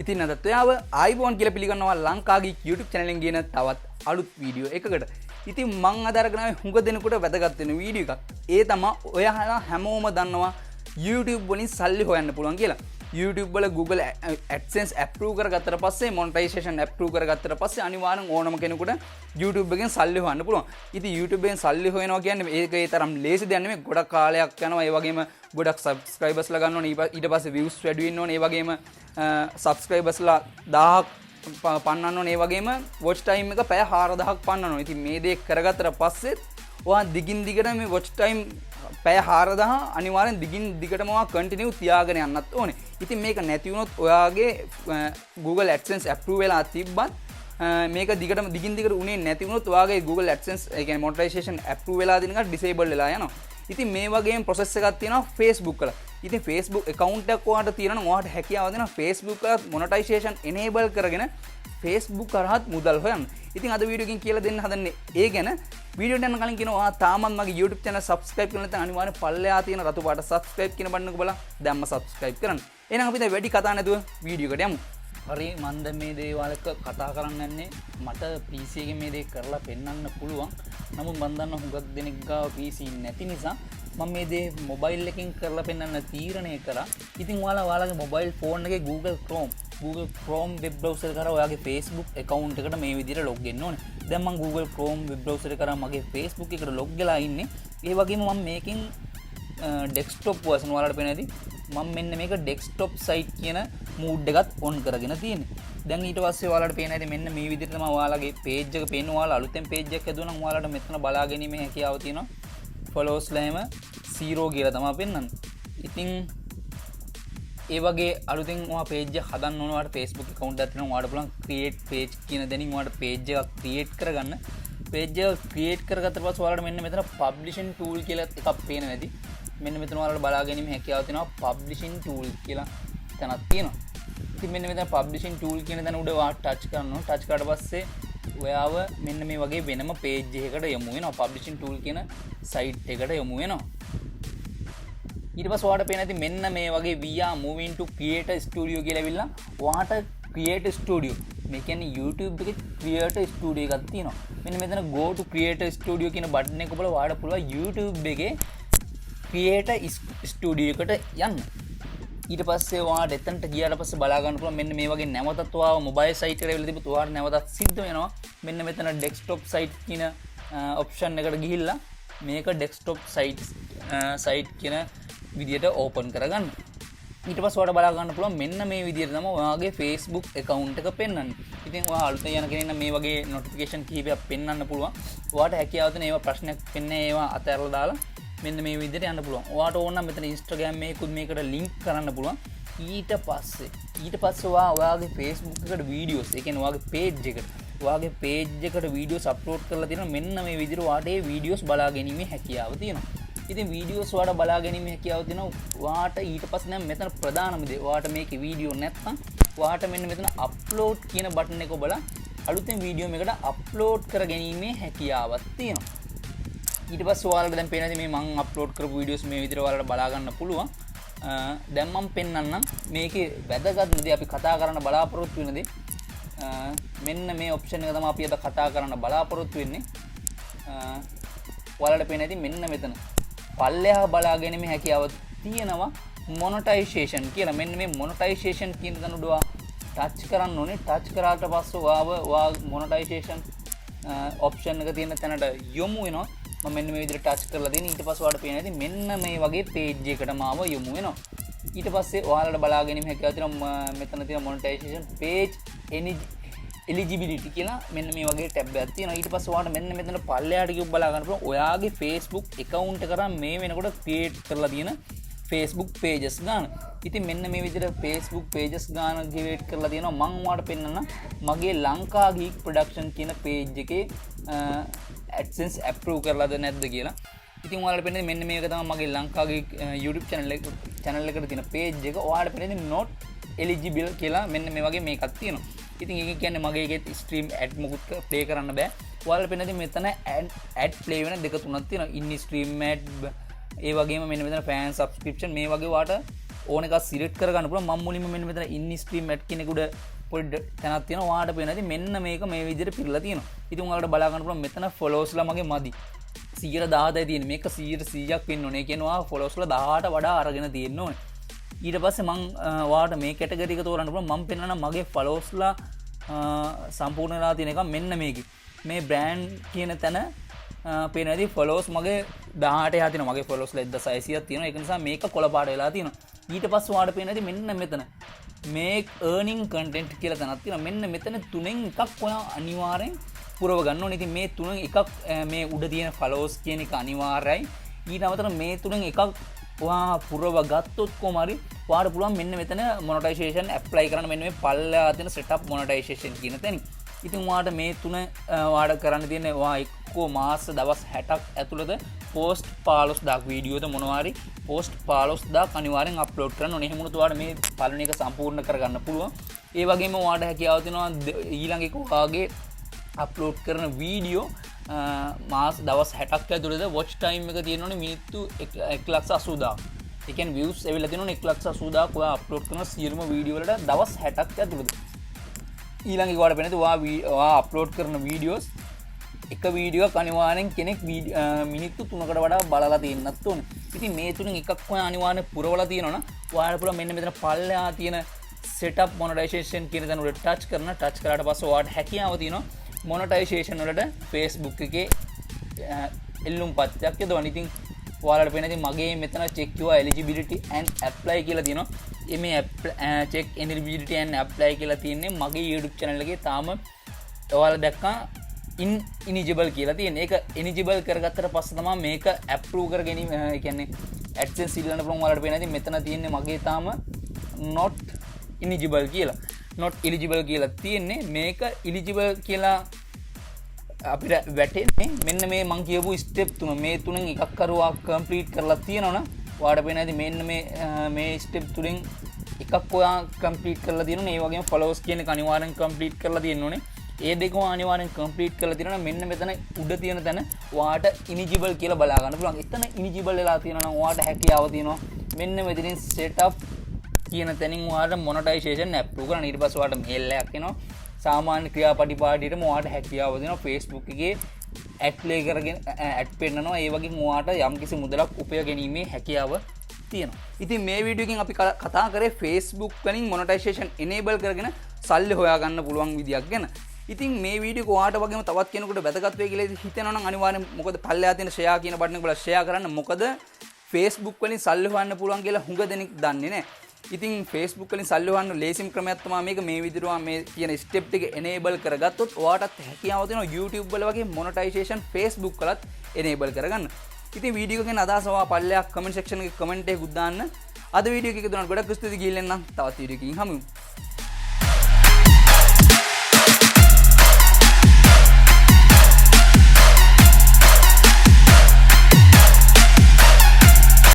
ඉතින් අදත් ඔයාව ආයිබෝන් කියලා පිළිගන්නවා ලංකාගේ YouTube channel එකෙන් ගෙන තවත් අලුත් වීඩියෝ එකකට. ඉතින් මං අද අරගෙන ආවේ හුඟ දෙනෙකුට වැදගත් වෙන වීඩියෝ එකක්. ඒ තමයි ඔයාලා හැමෝම දන්නවා YouTube වලින් සල්ලි හොයන්න පුළුවන් කියලා. YouTube වල Google AdSense approve කරගත්තට පස්සේ monetization approve කරගත්තට පස්සේ අනිවාර්යෙන් ඕනම කෙනෙකුට YouTube එකෙන් සල්ලි හොයන්න පුළුවන්. ඉතින් YouTube එකෙන් සල්ලි හොයනවා කියන්නේ ඒක ඒ තරම් ලේසි දෙයක් නෙමෙයි. ගොඩක් කාලයක් යනවා. ඒ වගේම ගොඩක් subscribers ලා ගන්න ඕනේ. ඊට පස්සේ views වැඩි වෙන්න ඕනේ. ඒ වගේම subscribers ලා 1000ක් පන්නන්න ඕනේ. ඒ වගේම watch time එක පැය 4000ක් පන්නන්න ඕනේ. ඉතින් මේ දේ කරගත්තට පස්සේ ඔයා දිගින් දිගට මේ watch time පැය 4000 අනිවාර්යෙන් දිගින් දිගටම ඔයා කන්ටිනියු තියාගෙන යන්නත් ඕනේ. ඉතින් මේක නැති වුණොත් ඔයාගේ Google AdSense approve වෙලා තිබ්බත් මේක දිගින් දිගට උනේ නැති වුණොත් ඔයාගේ Google AdSense ඒ කියන්නේ monetization approve වෙලා දින එක disable වෙලා යනවා. ඉතින් මේ වගේම process එකක් තියෙනවා Facebook වල. ඉතින් Facebook account එකක් ඔයාලට තියෙනවා නම් ඔයාලට හැකියාව දෙනවා Facebook එක monetization enable කරගෙන Facebook කරහත් මුදල් හොයන්න. ඉතින් අද වීඩියෝ එකකින් කියලා දෙන්න හදන්නේ ඒ ගැන. වීඩියෝට යන්න කලින් කියනවා ඔයා තාමත් මගේ YouTube channel subscribe කරලා නැත්නම් අනිවාර්යෙන් පල්ලෙහා තියෙන රතු පාට subscribe කියන බටන් එක බලලා දැම්ම subscribe කරන්න. එහෙනම් අපි දැන් වැඩි කතා නැතුව වීඩියෝ එකට යමු. හරි මම දැන් මේ දේවල් එක කතා කරන්න යන්නේ මට PC එකේ මේ දේ කරලා පෙන්වන්න පුළුවන්. නමුත් මම දන්න හුඟක් දෙනෙක් ගාව PC නැති නිසා මම මේ දේ මොබයිල් එකකින් කරලා පෙන්වන්න තීරණය කරා. ඉතින් ඔයාලගේ මොබයිල් ෆෝන් එකේ Google Chrome web browser කරා ඔයාගේ Facebook account එකට මේ විදිහට log වෙන්න ඕනේ. දැන් මම Google Chrome web browser කරා මගේ Facebook එකට log වෙලා ඉන්නේ. ඒ වගේම මම මේකෙන් desktop version ඔයාලට පේනදී මම මෙන්න මේක desktop site කියන mood එකත් on කරගෙන තියෙන්නේ. දැන් ඊට පස්සේ ඔයාලට පේන ඇති මෙන්න මේ විදිහට තමයි ඔයාලගේ page එක පේන්නේ. ඔයාලා අලුතෙන් page එකක් හදුවා නම් ඔයාලට මෙතන බලා ගැනීමේ හැකියාව තියෙනවා. followers ලාම 0 කියලා තමයි පෙන්වන්නේ. ඉතින් ඒ වගේ අලුතෙන් ඔයා page එක හදන්න ඕන ඔයාලට Facebook account එකක් තියෙනවා. ඔයාලට පුළුවන් create page කියන දෙනින් ඔයාලට page එකක් create කරගන්න. page එක create කරගත්තට පස්සේ ඔයාලට මෙන්න මෙතන publishing tool කියලා එකක් පේන නැති. මෙන්න මෙතන ඔයාලට බලා ගැනීම හැකියාව තියෙනවා publishing tool කියලා තැනක් තියෙනවා. ඉතින් මෙන්න මෙතන publishing tool කියන තැන උඩ ඔයා touch කරනවා. touch කරාට පස්සේ ඔයාව මෙන්න මේ වගේ වෙනම page එකකට යොමු වෙනවා. publishing tool කියන site එකට යොමු වෙනවා. ඊට පස්සේ ඔයාලට පේන ඇති මෙන්න මේ වගේ we are moving to create a studio කියලා ඇවිල්ලා ඔයාට create a studio මේ කියන්නේ YouTube එකේ create a studio එකක් තියෙනවා. මෙන්න මෙතන go to create a studio කියන බටන් එක බලලා ඔයාලට පුළුවන් YouTube එකේ create a studio එකට යන්න. ඊට පස්සේ ඔයාලට එතනට ගියාට පස්සේ බලා ගන්න පුළුවන් මෙන්න මේ වගේ නැවතත් ඔයාව මොබයිල් සයිට් එකට ඇවිල්ලා තිබුත් ඔයාලට නැවතත් සිද්ධ වෙනවා. මෙන්න මෙතන desktop site කියන option එකට ගිහිල්ලා මේක desktop site කියන විදියට open කරගන්න. ඊට පස්සේ ඔයාලට බලා ගන්න පුළුවන් මෙන්න මේ විදියට තමයි ඔයාගේ Facebook account එක පෙන්වන්නේ. ඉතින් ඔයා අලුතෙන් යන කෙනෙක් නම් මේ වගේ notification කිහිපයක් පෙන්වන්න පුළුවන්. ඔයාට හැකියාව තියෙන ඒවා ප්‍රශ්නයක් වෙන්නේ ඒවා අතහැරලා දාලා මෙන්න මේ විදිහට යන්න පුළුවන්. ඔයාට ඕන නම් මෙතන Instagram මේකුත් මේකට link කරන්න පුළුවන්. ඊට පස්සේ ඔයාගේ Facebook එකට videos, ඒ කියන්නේ ඔයාගේ page එකට videos upload කරලා තියෙනවා. මෙන්න මේ විදිහට ඔයාට ඒ videos බලා ගැනීමේ හැකියාව තියෙනවා. ඉතින් videos ඔයාට බලා ගැනීමේ හැකියාව තියෙනවා. ඔයාට ඊට පස්සේ නම් මෙතන ප්‍රධානම දේ ඔයාට මේකේ video නැත්නම් ඔයාට මෙන්න මෙතන upload කියන බටන් එක ඔබලා අලුතෙන් වීඩියෝ එකකට upload කර ගැනීමේ හැකියාවක් තියෙනවා. ඊට පස්සේ ඔයාලට දැන් පේනදී මේ මම අප්ලෝඩ් කරපු වීඩියෝස් මේ විදිහට ඔයාලට බලා ගන්න පුළුවන්. දැන් මම පෙන්නන්නම් මේකේ වැදගත්ම දේ අපි කතා කරන්න බලාපොරොත්තු වෙන දේ. මෙන්න මේ ඔප්ෂන් එක තමයි අපි අද කතා කරන්න බලාපොරොත්තු වෙන්නේ. ඔයාලට පේනදී මෙන්න මෙතන පල්ලෙහා බලා ගැනීමේ හැකියාව තියෙනවා monetization කියලා. මෙන්න මේ monetization කියන දන උඩ touch කරන්න ඕනේ. touch කරාට පස්සේ ඔයා monetization option එක තියෙන තැනට යොමු වෙනවා. මම මෙන්න මේ විදිහට touch කරලා දෙන ඊට පස්සේ ඔයාලට පේනවා මෙන්න මේ වගේ page එකකට මාව යොමු වෙනවා. ඊට පස්සේ ඔයාලට බලා ගැනීම හැකියාව තියෙනවා මෙතන තියෙන monetization page eligibility කියලා මෙන්න මේ වගේ ටැබ් එකක් තියෙනවා. ඊට පස්සේ ඔයාලට මෙන්න මෙතන පල්ලෙහාට ගිහුව බලා ගන්න පුළුවන් ඔයාගේ Facebook account එක කරා මේ වෙනකොට create කරලා තියෙන Facebook pages ගන්න. ඉතින් මෙන්න මේ විදිහට Facebook pages ගන්න create කරලා තියෙනවා. මම ඔයාලට පෙන්නන්න මගේ ලංකා geek production කියන page එකේ AdSense approve කරලාද නැද්ද කියලා. ඉතින් ඔයාලට පේන්නේ මෙන්න මේක තමයි මගේ ලංකාගේ YouTube channel එකට තියෙන page එක. ඔයාලට පේන්නේ not eligible කියලා මෙන්න මේ වගේ මේකක් තියෙනවා. ඉතින් ඒක කියන්නේ මගේ එකේ stream ad මොකුත් play කරන්න බෑ. ඔයාලට පේන්නේ මෙතන ad play වෙන දෙක තුනක් තියෙනවා. in stream ad ඒ වගේම මෙන්න මෙතන fan subscription මේ වගේ වාට ඕන එකක් සිලෙක්ට් කරගන්න පුළුවන්. මම මුලින්ම මෙන්න මෙතන ඉන් ස්ට්‍රීම් ඇඩ් කෙනෙකුට පොඩි තැනක් තියෙනවා. ඔයාලට පේනවාද මෙන්න මේක මේ විදිහට පිරලා තියෙනවා. ඉතින් ඔයාලට බලා ගන්න පුළුවන් මෙතන ෆොලෝවර්ස්ලා මගේ මදි 117යි තියෙන්නේ. මේක 100%ක් වෙන්න ඕනේ. ඒ කියන්නේ ඔයා ෆොලෝවර්ස්ලා 18ට වඩා අරගෙන තියෙන්න ඕනේ. ඊට පස්සේ මම ඔයාලට මේ කැටගරි එක තෝරන්න පුළුවන්. මම පෙන්නන මගේ ෆොලෝවර්ස්ලා සම්පූර්ණ වෙලා තියෙන එක මෙන්න මේකේ. මේ බ්‍රෑන්ඩ් කියන තැන පේනවාද ෆොලෝවර්ස් මගේ 18 යා තියෙනවා. මගේ ෆොලෝවර්ස්ලා 1600ක් තියෙනවා. ඒක නිසා මේක කොළ පාට වෙලා තියෙනවා. ඊට පස්සේ ඔයාලට පේනවාද මෙන්න මෙතන මේක් earning content කියලා තැනක් තියෙනවා. මෙන්න මෙතන තුනෙන් එකක් ඔයා අනිවාර්යෙන් පුරව ගන්න ඕනේ. ඉතින් මේ තුනෙන් එකක් මේ උඩ තියෙන followers කියන එක අනිවාර්යයි. ඊට අමතරව මේ තුනෙන් එකක් ඔයා පුරව ගත්තොත් කොහොම හරි ඔයාලට පුළුවන් මෙන්න මෙතන monetization apply කරන්න. මෙන්න මේ පල්ලෙහා තියෙන setup monetization කියන තැන. ඉතින් ඔයාලට මේ තුන ඔයාලට කරන්න තියෙන්නේ ඔයා එක්කෝ මාස දවස් 60ක් ඇතුළත post 15000ක් වීඩියෝද මොනවා හරි post 15000ක් අනිවාර්යෙන් upload කරන්න ඕනේ. එහෙම වුණොත් ඔයාලට මේ පළවෙනි එක සම්පූර්ණ කරගන්න පුළුවන්. ඒ වගේම ඔයාලට හැකියාව තියෙනවා ඊළඟ එක ඔයාගේ අප්ලෝඩ් කරන වීඩියෝ මාස දවස් 60ක් ඇතුළත watch time එක තියෙනවනේ මිනිත්තු 1,80,000. ඒ කියන්නේ views එවිලා තියෙනවනේ 1,80,000ක් ඔයා අප්ලෝඩ් කරන සියලුම වීඩියෝ වලට දවස් 60ක් ඇතුළත. ඊළඟ එක ඔයාලට වෙනද ඔයා අප්ලෝඩ් කරන වීඩියෝස් එක වීඩියෝවක් අනිවාර්යෙන් කෙනෙක් මිනිත්තු 3කට වඩා බලලා තියෙන්නත් ඕනේ. ඉතින් මේ තුنين එකක් ඔයා අනිවාර්යෙන් පුරවලා තියෙනවනම් ඔයාලට පුළුවන් මෙන්න මෙතන පල්ලෙහා තියෙන setup monetization කියන දන උඩ ටච් කරාට පස්සේ ඔයාලට හැකියාව තියෙනවා මොනටයිසේෂන් වලට Facebook එකේ එල්ලුම් පත්‍යක් යදවන්න. ඉතින් ඔයාලට පේන ඉතින් මගේ මෙතන check your eligibility and apply කියලා තියෙනවා. මේ check eligibility and apply කියලා තියෙන්නේ මගේ YouTube channel එකේ තාම ඔයාලා දැක්කා ineligible කියලා තියෙන්නේ. ඒක eligible කරගත්තට පස්සේ තමයි මේක approve කර ගැනීම ඒ කියන්නේ AdSense ඉල්ලන්න පුළුවන්. ඔයාලට පේන ඉතින් මෙතන තියෙන්නේ මගේ තාම not eligible කියලා. not eligible කියලා තියෙන්නේ. මේක eligible කියලා අපිට වැටෙන්නේ මෙන්න මේ මං කියපු ස්ටෙප් තුන. මේ තුනෙන් එකක් කරුවා කම්ප්ලීට් කරලා තියෙනවනම් ඔයාලට පේන ඇති මෙන්න මේ ස්ටෙප් තුනෙන් එකක් ඔයා කම්ප්ලීට් කරලා තියෙනවනේ. ඒ වගේම followers කියන එක අනිවාර්යෙන් කම්ප්ලීට් කරලා තියෙන්න ඕනේ. ඒ දෙකම අනිවාර්යෙන් කම්ප්ලීට් කරලා තියෙනවා. මෙන්න මෙතන උඩ තියෙන තැන ඔයාට eligible කියලා බලා ගන්න පුළුවන්. එතන eligible වෙලා තියෙනවා නම් ඔයාට හැකියාව තියෙනවා මෙන්න මෙතනින් setup කියන තැනින් ඔයාලට මොනටයිසේෂන් අප්රූව් කරන්න. ඊට පස්සේ ඔයාලට මේල් එකක් එනවා. සාමාන්‍ය ක්‍රියාපටිපාටියටම ඔයාලට හැකියාව දෙනවා Facebook එකේ ඇඩ් ප්ලේ කරගෙන ඇඩ් පෙන්නනවා. ඒ වගේම ඔයාලට යම්කිසි මුදලක් උපය ගැනීමේ හැකියාව තියෙනවා. ඉතින් මේ වීඩියෝ එකෙන් අපි කතා කරේ Facebook වලින් මොනටයිසේෂන් enable කරගෙන සල්ලි හොයාගන්න පුළුවන් විදියක් ගැන. ඉතින් මේ වීඩියෝ එක ඔයාලට වගේම තවත් කෙනෙකුට වැදගත් වෙයි කියලා හිතෙනවා නම් අනිවාර්යෙන් මොකද පල්ලෙහා තියෙන share කියන බටන් එක බලලා share කරන්න. මොකද Facebook වලින් සල්ලි හොයන්න පුළුවන් කියලා හුඟ දෙනෙක් දන්නේ නැහැ. ඉතින් Facebook වලින් සල්ලි හොයන්න ලේසිම ක්‍රමයක් තමයි මේක. මේ විදිහට මේ කියන ස්ටෙප් ටික enable කරගත්තොත් ඔයාටත් හැකියාව තියෙනවා YouTube වල වගේ monetization Facebook වලත් enable කරගන්න. ඉතින් වීඩියෝ එකෙන් අදහස ඔයා පල්ලෙහා comment section එකේ comment එකකුත් දාන්න. අද වීඩියෝ එක දුන්නාට ගොඩක් ස්තුතියි. ගිහින් එන්න තවත් වීඩියෝ එකකින් හමුවෙමු.